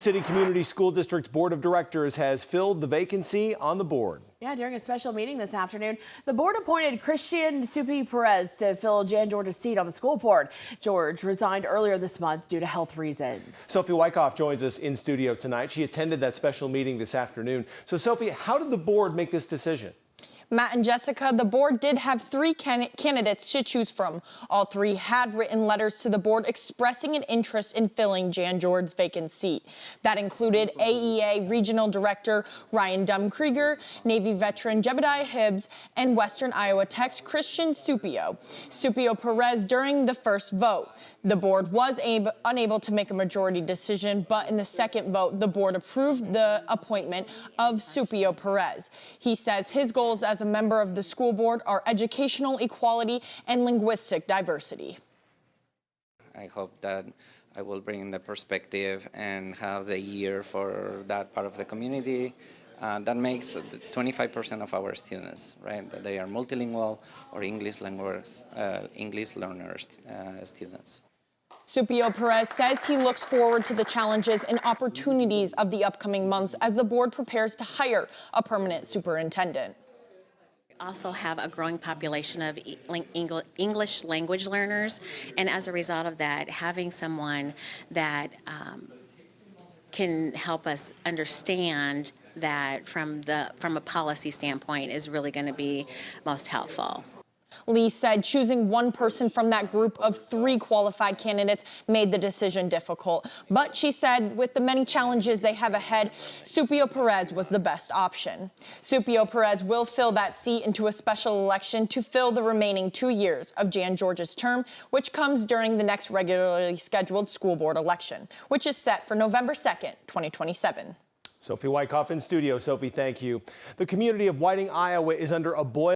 City Community School District's Board of Directors has filled the vacancy on the board. Yeah, during a special meeting this afternoon, the board appointed Christian Supiot Perez to fill Jan George's seat on the school board. George resigned earlier this month due to health reasons. Sophie Wyckoff joins us in studio tonight. She attended that special meeting this afternoon. So, Sophie, how did the board make this decision? Matt and Jessica, the board did have three candidates to choose from. All three had written letters to the board expressing an interest in filling Jan George's vacant seat. That included AEA Regional Director Ryan Krieger, Navy veteran Jebediah Hibbs, and Western Iowa Tech's Christian Supiot Perez during the first vote. The board was unable to make a majority decision, but in the second vote, the board approved the appointment of Supiot Perez. He says his goals as a member of the school board are educational equality and linguistic diversity. I hope that I will bring the perspective and have the ear for that part of the community. That makes 25% of our students, right? That they are multilingual or English learners students. Supiot Perez says he looks forward to the challenges and opportunities of the upcoming months as the board prepares to hire a permanent superintendent. Also have a growing population of English language learners, and as a result of that, having someone that can help us understand that from a policy standpoint is really going to be most helpful. Lee said choosing one person from that group of three qualified candidates made the decision difficult. But she said with the many challenges they have ahead, Supiot Perez was the best option. Supiot Perez will fill that seat into a special election to fill the remaining 2 years of Jan George's term, which comes during the next regularly scheduled school board election, which is set for November 2nd, 2027. Sophie Wyckoff in studio. Sophie, thank you. The community of Whiting, Iowa is under a boil.